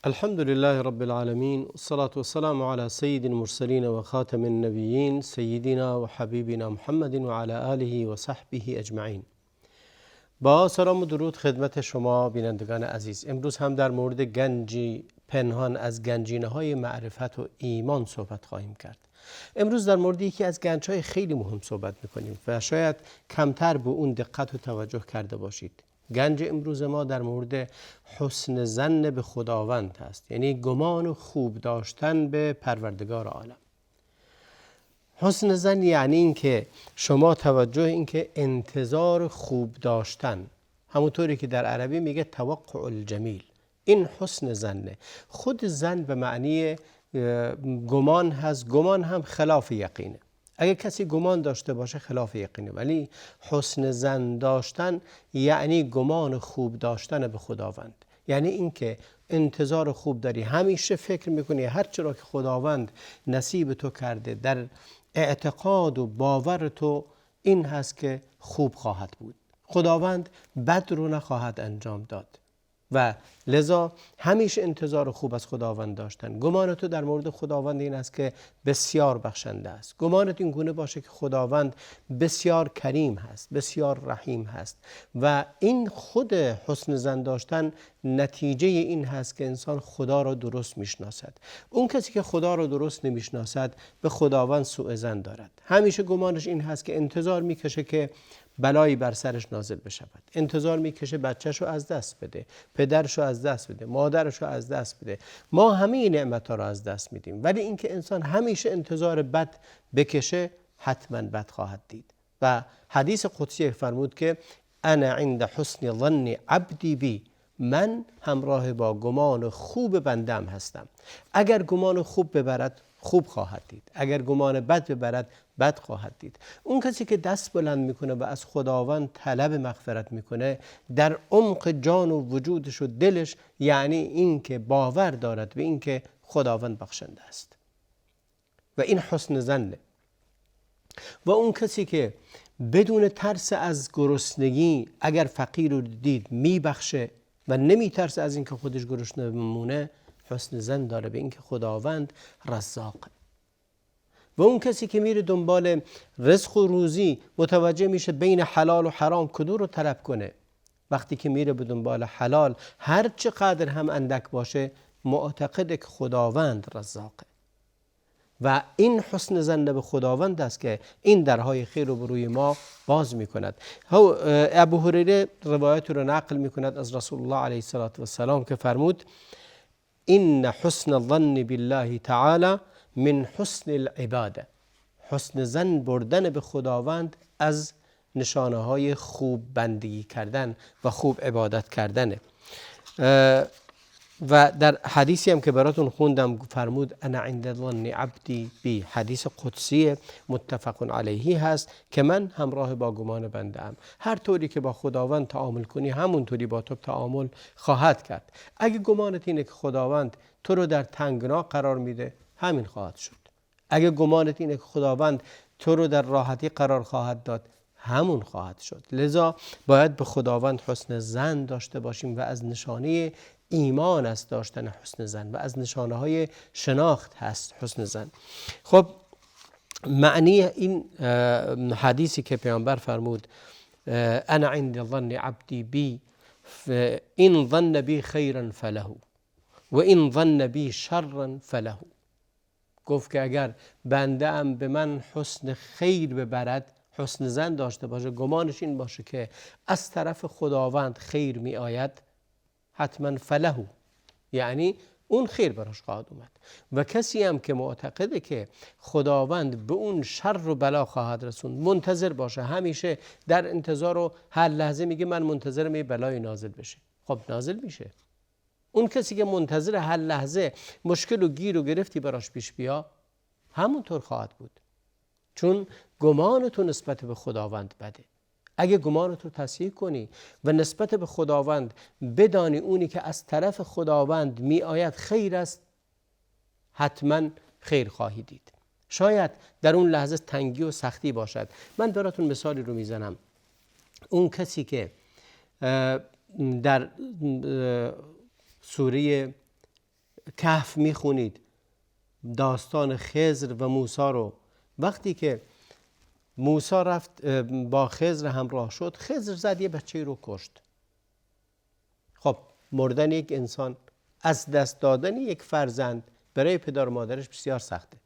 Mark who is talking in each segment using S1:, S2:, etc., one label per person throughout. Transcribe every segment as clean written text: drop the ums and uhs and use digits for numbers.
S1: الحمد لله رب العالمين والصلاة والسلام على سيد المرسلين وخاتم النبيين سيدنا وحبيبنا محمد وعلى آله وصحبه اجمعین. با سلام و درود خدمت شما بینندگان عزیز. امروز هم در مورد گنجی پنهان از گنجینه‌های معرفت و ایمان صحبت خواهیم کرد. امروز در مورد یکی از گنج‌های خیلی مهم صحبت می‌کنیم و شاید کمتر به اون دقت و توجه کرده باشید. گنج امروز ما در مورد حسن ظن به خداوند هست، یعنی گمان و خوب داشتن به پروردگار عالم. حسن ظن یعنی این که شما توجه این که انتظار خوب داشتن، همونطوری که در عربی میگه توقع الجمیل، این حسن ظنه. خود ظن به معنی گمان هست، گمان هم خلاف یقینه. اگه کسی گمان داشته باشه خلاف یقینه، ولی حسن ظن داشتن یعنی گمان خوب داشتن به خداوند، یعنی اینکه انتظار خوب داری، همیشه فکر میکنی هر چرا که خداوند نصیب تو کرده در اعتقاد و باور تو این هست که خوب خواهد بود، خداوند بد رو نخواهد انجام داد و لذا همیشه انتظار خوب از خداوند داشتن. گمان تو در مورد خداوند این است که بسیار بخشنده است. گمانت این گونه باشه که خداوند بسیار کریم هست، بسیار رحیم هست و این خود حسن ظن داشتن نتیجه این هست که انسان خدا را درست میشناسد. اون کسی که خدا را درست نمیشناسد به خداوند سوء ظن دارد. همیشه گمانش این هست که انتظار میکشه که بلایی بر سرش نازل بشود، انتظار میکشه بچه‌شو از دست بده، پدرشو از دست بده، مادرشو از دست بده. ما همه این نعمت‌ها رو از دست میدیم، ولی اینکه انسان همیشه انتظار بد بکشه حتما بد خواهد دید. و حدیث قدسی فرمود که انا عند حسن ظن عبدی بی، من همراه با گمان خوب بندم هستم. اگر گمان خوب ببرد خوب خواهد دید، اگر گمان بد ببرد بد خواهد دید. اون کسی که دست بلند میکنه و از خداوند طلب مغفرت میکنه در عمق جان و وجودش و دلش یعنی این که باور دارد به این که خداوند بخشنده است و این حسن ظنه. و اون کسی که بدون ترس از گرسنگی اگر فقیر رو دید میبخشه و نمیترسه از اینکه خودش گرسنه بمونه، حسن ظن داره به اینکه خداوند رزاقه. و اون کسی که میره دنبال رزق و روزی متوجه میشه بین حلال و حرام کدوم رو طلب کنه. وقتی که میره به دنبال حلال هر چقدر هم اندک باشه معتقده که خداوند رزاقه و این حسن ظن به خداوند است که این درهای خیر رو بروی ما باز میکند. ابو هریره روایت رو نقل میکند از رسول الله علیه السلام که فرمود این حسن الظن بالله تعالی من حسن العباده. حسن ظن بردن به خداوند از نشانه های خوب بندگی کردن و خوب عبادت کردنه. و در حدیثی هم که براتون خوندم فرمود انا عند ظن عبدی بی، حدیث قدسی متفق علیه هست که من همراه با گمان بنده ام. هر طوری که با خداوند تعامل کنی همون طوری با تو تعامل خواهد کرد. اگه گمانت اینه که خداوند تو رو در تنگنا قرار میده همین خواهد شد. اگه گمانت اینه که خداوند تو رو در راحتی قرار خواهد داد همون خواهد شد. لذا باید به خداوند حسن ظن داشته باشیم و از نشانه ایمان است داشتن حسن ظن و از نشانه های شناخت هست حسن ظن. خب معنی این حدیثی که پیامبر فرمود انا عند ظن عبدی بی این ظن بی خیرا فله و این ظن بی شرا فله، گفت که اگر بنده ام به من حسن خیر ببرد، حسن ظن داشته باشه، گمانش این باشه که از طرف خداوند خیر می آید، حتما فله یعنی اون خیر براش خواهد اومد. و کسی هم که معتقده که خداوند به اون شر و بلا خواهد رسوند منتظر باشه، همیشه در انتظار و هر لحظه میگه من منتظرم یه بلای نازل بشه، خب نازل میشه. اون کسی که منتظر هر لحظه مشکل و گیر و گرفتی براش پیش بیا همونطور خواهد بود، چون گمان تو نسبت به خداوند بده. اگه گمان تو تصحیح کنی و نسبت به خداوند بدانی اونی که از طرف خداوند می آید خیر است، حتما خیر خواهی دید. شاید در اون لحظه تنگی و سختی باشد. من براتون مثالی رو میزنم. اون کسی که در سوره کهف میخونید داستان خضر و موسی رو، وقتی که موسی رفت با خضر همراه شد، خضر زد یه بچه رو کشت. خب مردن یک انسان، از دست دادن یک فرزند برای پدر و مادرش بسیار سخته،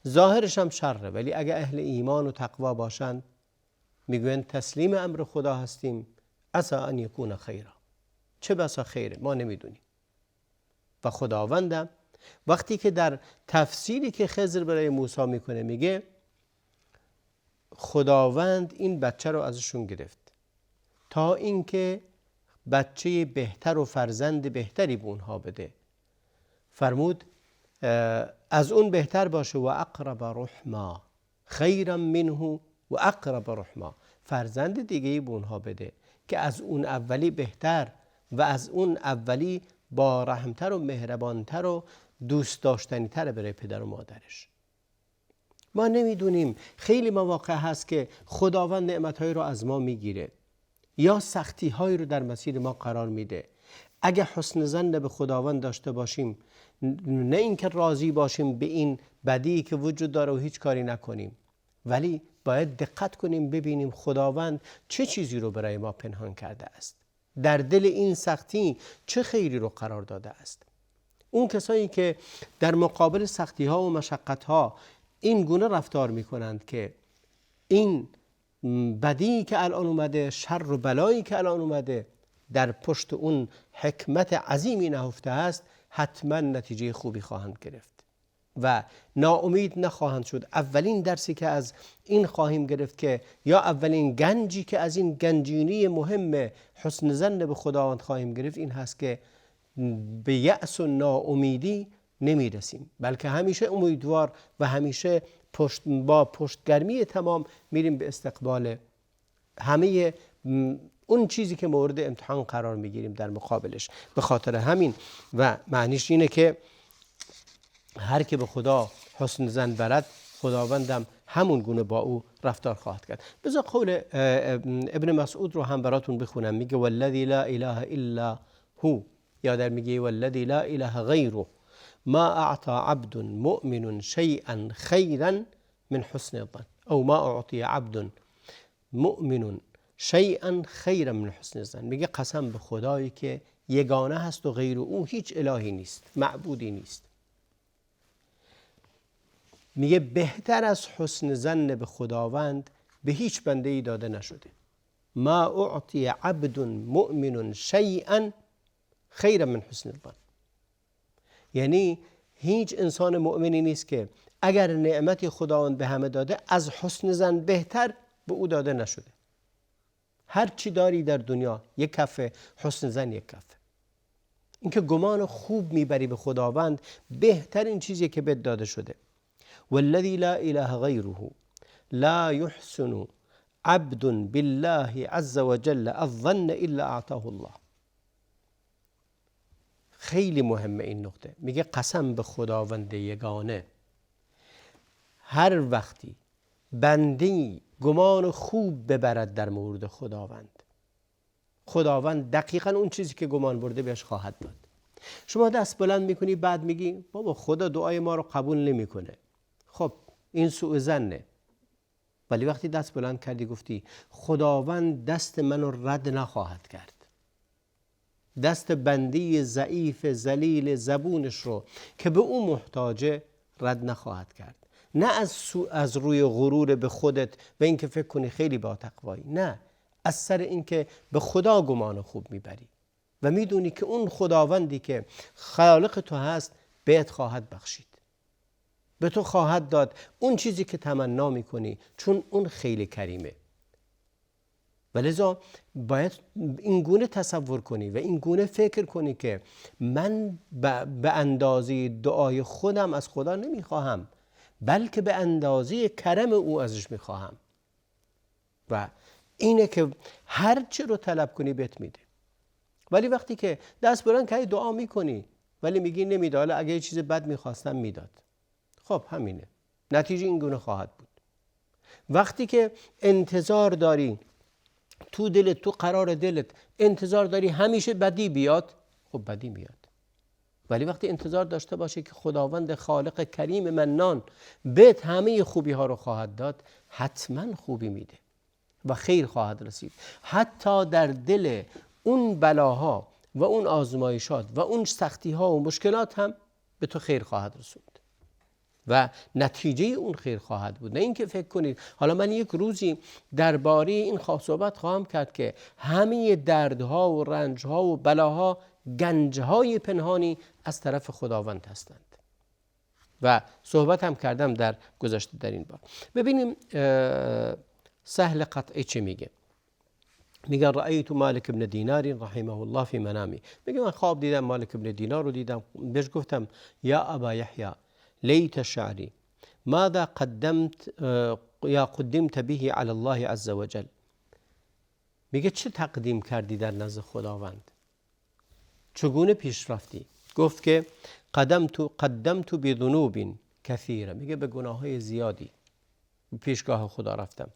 S1: ظاهرش هم شره، ولی اگه اهل ایمان و تقوا باشند میگوین تسلیم امر خدا هستیم، عسى ان یکون خیرا، چه بسا خیره، ما نمیدونیم. و خداوندم وقتی که در تفسیری که خضر برای موسی میکنه میگه خداوند این بچه رو ازشون گرفت تا اینکه بچه بهتر و فرزند بهتری به اونها بده، فرمود از اون بهتر باشه و اقرب رحما، خیرا منه و اقرب رحما، فرزند دیگه‌ای به اونها بده که از اون اولی بهتر و از اون اولی با رحمتر و مهربانتر و دوست داشتنیتر برای پدر و مادرش. ما نمیدونیم، خیلی مواقع هست که خداوند نعمت‌هایی رو از ما میگیره یا سختی‌هایی رو در مسیر ما قرار میده. اگه حسن ظن به خداوند داشته باشیم، نه اینکه راضی باشیم به این بدی که وجود داره و هیچ کاری نکنیم، ولی باید دقت کنیم ببینیم خداوند چه چیزی رو برای ما پنهان کرده است، در دل این سختی چه خیری رو قرار داده است. اون کسایی که در مقابل سختی‌ها و مشقت‌ها این گونه رفتار می‌کنند که این بدی که الان اومده، شر و بلایی که الان اومده، در پشت اون حکمت عظیمی نهفته است، حتما نتیجه خوبی خواهند گرفت و ناامید نخواهند شد. اولین درسی که از این خواهیم گرفت که یا اولین گنجی که از این گنجینی مهم حسن ظن به خداوند خواهیم گرفت این هست که به یأس و ناامیدی نمیرسیم، بلکه همیشه امیدوار و همیشه با پشتگرمی تمام میریم به استقبال همه اون چیزی که مورد امتحان قرار میگیریم در مقابلش. به خاطر همین و معنیش اینه که هر که به خدا حسن ظن برد، خداوندم همون گونه با او رفتار خواهد کرد. بذار قول ابن مسعود رو هم براتون بخونم. میگه والذی لا اله الا هو، یا در میگه والذی لا اله غیره ما اعطى عبد مؤمن شیئا خیرا من حسن الظن، او ما اعطی عبد مؤمن شیئا خیرا من حسن الظن. میگه قسم به خدایی که یگانه هست و غیر او هیچ الهی نیست، معبودی نیست. میگه بهتر از حسن ظن به خداوند به هیچ بنده‌ای داده نشده. ما اعطی عبد مؤمن شیئا خیرا من حسن الظن، یعنی هیچ انسان مؤمنی نیست که اگر نعمت خداوند به همه داده از حسن ظن بهتر به او داده نشده. هر چی داری در دنیا یک کفه، حسن ظن یک کفه. اینکه گمان خوب میبری به خداوند بهترین چیزی که بهت داده شده. والذی لا اله غیره لا یحسن عبد بالله عز وجل الظن الا اعطاه الله. خیلی مهمه این نقطه. میگه قسم به خداوند یگانه، هر وقتی بنده‌ای گمان خوب ببرد در مورد خداوند، خداوند دقیقاً اون چیزی که گمان برده بهش خواهد داد. شما دست بلند میکنی بعد میگی بابا خدا دعای ما رو قبول نمیکنه، خب این سوء ظنه. ولی وقتی دست بلند کردی گفتی خداوند دست منو رد نخواهد کرد، دست بندی ضعیف ذلیل زبونش رو که به او محتاجه رد نخواهد کرد، نه از روی غرور به خودت و اینکه فکر کنی خیلی با تقوایی، نه، از سر اینکه به خدا گمان خوب میبری و میدونی که اون خداوندی که خالق تو هست بهت خواهد بخشید، به تو خواهد داد اون چیزی که تمنا میکنی، چون اون خیلی کریمه. ولذا باید این گونه تصور کنی و این گونه فکر کنی که من به اندازه دعای خودم از خدا نمیخواهم، بلکه به اندازه کرم او ازش میخواهم و اینه که هر چی رو طلب کنی بهت میده. ولی وقتی که دست بلند کردی دعا میکنی ولی میگی نمیده، حالا اگه یه چیز بد میخواستم میداد، خب همینه، نتیجه این گونه خواهد بود. وقتی که انتظار داری تو دلت، تو قرار دلت انتظار داری همیشه بدی بیاد، خب بدی میاد. ولی وقتی انتظار داشته باشه که خداوند خالق کریم منان بهت همه خوبی ها رو خواهد داد، حتما خوبی میده و خیر خواهد رسید. حتی در دل اون بلاها و اون آزمایشات و اون سختی ها و مشکلات هم به تو خیر خواهد رسوند و نتیجه اون خیر خواهد بود. نه اینکه فکر کنید حالا من یک روزی درباره این صحبت خواهم کرد که همه دردها و رنجها و بلاها گنجهای پنهانی از طرف خداوند هستند و صحبت هم کردم در گذشته در این بار. ببینیم سهل قطعی چی میگه. میگه رأیت مالک ابن دینار رحمه الله فی منامی. میگه من خواب دیدم مالک ابن دینار رو دیدم، بهش گفتم یا ابا یحیی لیت شعری ماذا قدمت به علی الله عز وجل. میگه چه تقدیم کردی در نزد خداوند، چگونه پیش رفتی؟ گفت که قدمت بذنوب کثیره، میگه به گناههای زیادی پیشگاه خدا رفتم.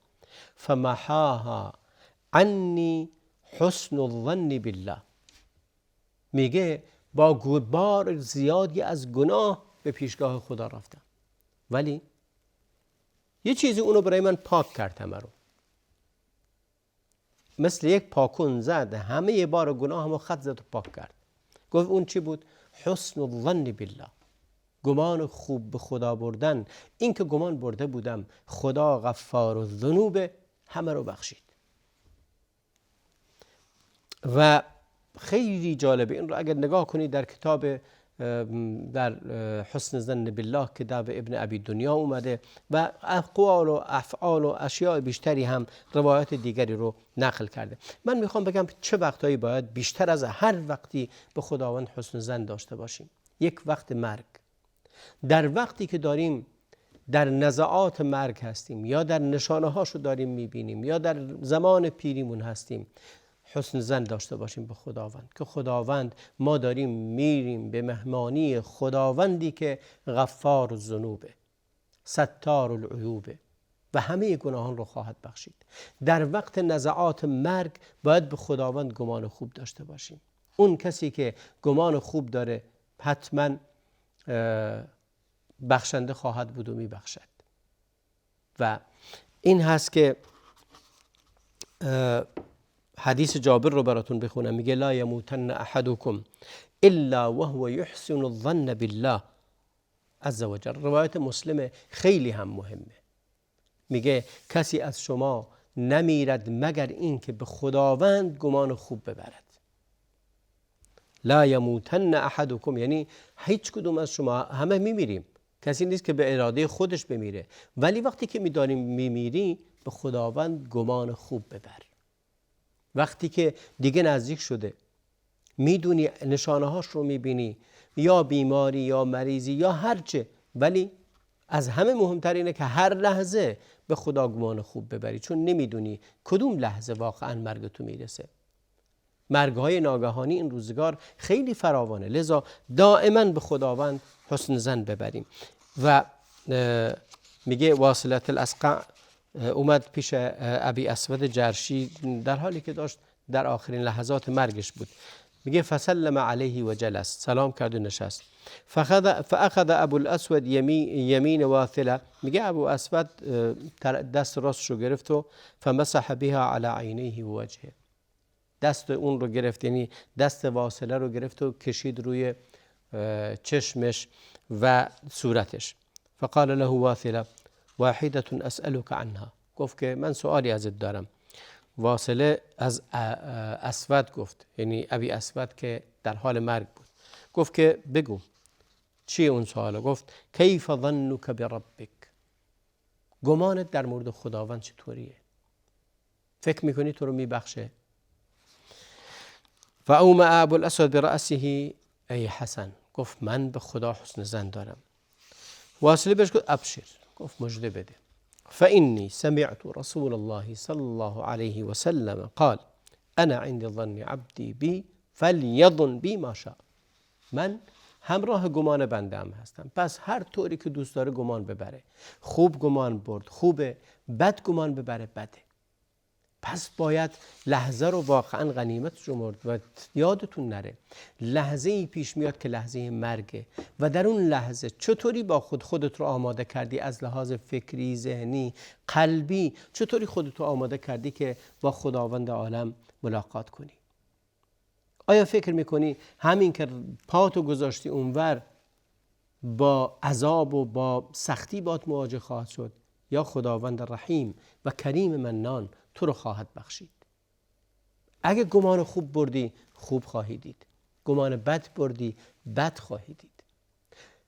S1: فمحاها عنی حسن الظن بالله، میگه با بار زیادی از گناه به پیشگاه خدا رفتم ولی یه چیزی اونو برای من پاک کرد، همه رو مثل یک پاکون زد همه بار گناه همو خط زد و پاک کرد. گفت اون چی بود؟ حسن الظن بالله، گمان خوب به خدا بردن. این که گمان برده بودم خدا غفار الذنوب، همه رو بخشید. و خیلی جالبه این رو اگر نگاه کنید در کتاب در حسن ظن بالله کتاب ابن ابی دنیا اومده و اقوال و افعال و اشیاء بیشتری هم روایات دیگری رو نقل کرده. من میخوام بگم چه وقتایی باید بیشتر از هر وقتی به خداوند حسن ظن داشته باشیم. یک وقت مرگ، در وقتی که داریم در نزعات مرگ هستیم یا در نشانه هاشو داریم میبینیم یا در زمان پیریمون هستیم، حسن ظن داشته باشیم به خداوند که خداوند ما داریم میریم به مهمانی خداوندی که غفار الذنوب، ستار العیوب و همه گناهان رو خواهد بخشید. در وقت نزعات مرگ باید به خداوند گمان خوب داشته باشیم. اون کسی که گمان خوب داره حتما بخشنده خواهد بود و میبخشد. و این هست که حدیث جابر رو براتون بخونم. میگه لا یموتن احدکم الا وهو یحسن الظن بالله عز وجل. روایت مسلم خیلی هم مهمه. میگه کسی از شما نمیرد مگر این که به خداوند گمان خوب ببرد. لا یموتن احدکم یعنی هیچ کدوم از شما، همه میمیریم، کسی نیست که به اراده خودش بمیره، ولی وقتی که میدانیم میمیری به خداوند گمان خوب ببر. وقتی که دیگه نزدیک شده، میدونی نشانه هاش رو میبینی، یا بیماری یا مریضی یا هرچه، ولی از همه مهمتر اینه که هر لحظه به خدا گمان خوب ببری، چون نمیدونی کدوم لحظه واقعا مرگ تو میرسه. مرگ‌های ناگهانی این روزگار خیلی فراوانه، لذا دائما به خداوند حسن ظن ببریم. و میگه واصلة الاسقع اومد پیش ابی اسود جرشی در حالی که داشت در آخرین لحظات مرگش بود. میگه فسلم علیه و جلس، سلام کرد و نشست. فاخذ ابو الاسود یمین واثله، میگه ابو اسود دست راستش رو گرفت و فمسح بها علی عینیه و وجهه، دست اون رو گرفت، یعنی دست واصله رو گرفت و کشید روی چشمش و صورتش. فقال له واصله واحدة اسألك عنها، گفت که من سوالی ازت دارم. واصله از اسود گفت، یعنی ابی اسود که در حال مرگ بود، گفت که بگو چیه اون سواله؟ گفت کیف ظنک بربک، گمانت در مورد خداوند چطوریه؟ فکر میکنی تو رو میبخشه؟ و اومع ابو الاسود برأسه ای حسن، گفت من به خدا حسن ظن دارم. واصله بهش گفت ابشر، گفت مژده بده. فإني سمعت رسول الله صلى الله عليه وسلم قال أنا عند ظن عبدي بي فليظن بي ما شاء. من همراه گمان بنده هم هستم، پس هر طوری که دوست داره گمان ببره. خوب گمان برد خوبه، بد گمان ببره بده. پس باید لحظه رو واقعا غنیمت شمرد و یادتون نره لحظه ای پیش میاد که لحظه مرگه و در اون لحظه چطوری با خودت رو آماده کردی از لحاظ فکری، ذهنی، قلبی، چطوری خودت رو آماده کردی که با خداوند عالم ملاقات کنی. آیا فکر میکنی همین که پاتو گذاشتی اونور با عذاب و با سختی باید مواجه خواهد شد، یا خداوند رحیم و کریم منان تو رو خواهد بخشید؟ اگه گمان خوب بردی خوب خواهی دید، گمان بد بردی بد خواهی دید.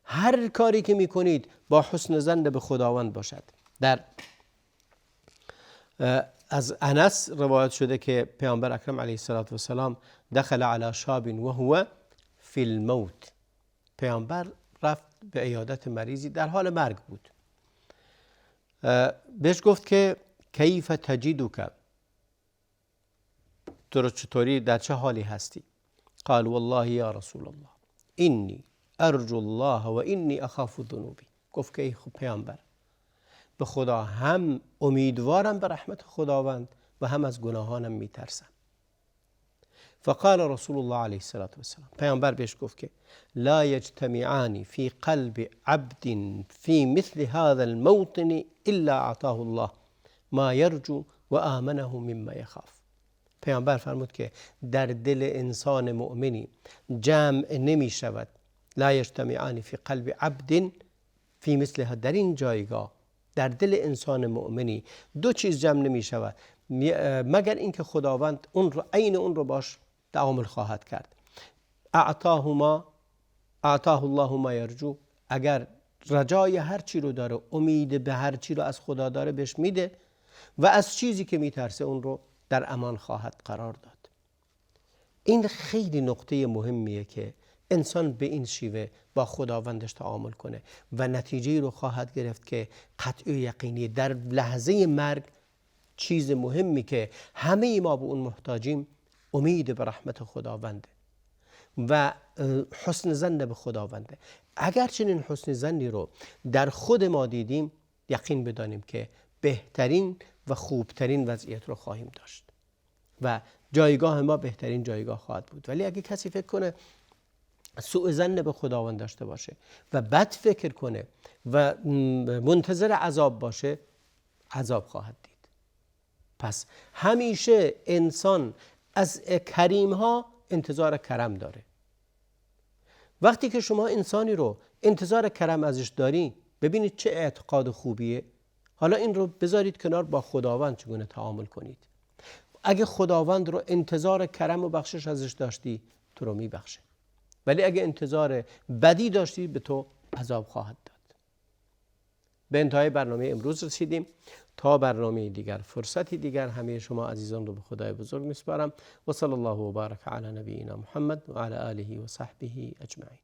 S1: هر کاری که میکنید با حسن ظن به خداوند باشد. در از انس روایت شده که پیامبر اکرم علیه السلام دخل علی شاب و هو فی الموت. پیامبر رفت به عیادت مریضی در حال مرگ بود. بهش گفت که کیف تجدک، تو رو چطوری، در چه حالی هستی؟ قال والله یا رسول الله اینی ارجو الله و اینی اخاف ذنوبی. گفت که ای خب پیامبر، به خدا هم امیدوارم به رحمت خداوند و هم از گناهانم میترسم. فقال رسول الله علیه السلام، پیامبر بهش گفت که لا یجتمعان فی قلب عبد فی مثل هذا الموطن الا اعطاه الله ما یرجو و آمنه مما یخاف. پیامبر فرمود که در دل انسان مؤمنی جمع نمی شود، لا یجتمعان فی قلب عبد فی مثل هذا، در این جایگاه در دل انسان مؤمنی دو چیز جمع نمی شود مگر اینکه خداوند اون رو عین اون رو باش تعامل خواهد کرد. اعطاه الله ما یرجو، اگر رجای هر چی رو داره، امید به هر چی رو از خدا داره بهش میده و از چیزی که میترسه اون رو در امان خواهد قرار داد. این خیلی نقطه مهمیه که انسان به این شیوه با خداوندش تعامل کنه و نتیجه رو خواهد گرفت که قطعی یقینی در لحظه مرگ چیز مهمی که همه ما به اون محتاجیم امید به رحمت خداونده و حسن ظن به خداونده. اگر چنین حسن ظنی رو در خود ما دیدیم، یقین بدانیم که بهترین و خوبترین وضعیت رو خواهیم داشت و جایگاه ما بهترین جایگاه خواهد بود. ولی اگه کسی فکر کنه سوء ظن به خداوند داشته باشه و بد فکر کنه و منتظر عذاب باشه، عذاب خواهد دید. پس همیشه انسان از کریم ها انتظار کرم داره. وقتی که شما انسانی رو انتظار کرم ازش داری، ببینید چه اعتقاد خوبیه. حالا این رو بذارید کنار، با خداوند چگونه تعامل کنید. اگه خداوند رو انتظار کرم و بخشش ازش داشتی، تو رو میبخشه. ولی اگه انتظار بدی داشتی، به تو عذاب خواهد داد. به انتهای برنامه امروز رسیدیم. تا برنامه دیگر، فرصتی دیگر، همه شما عزیزان رو به خدای بزرگ میسپارم و صلی الله و بارک علی نبینا محمد و علی آله و صحبه اجمعین.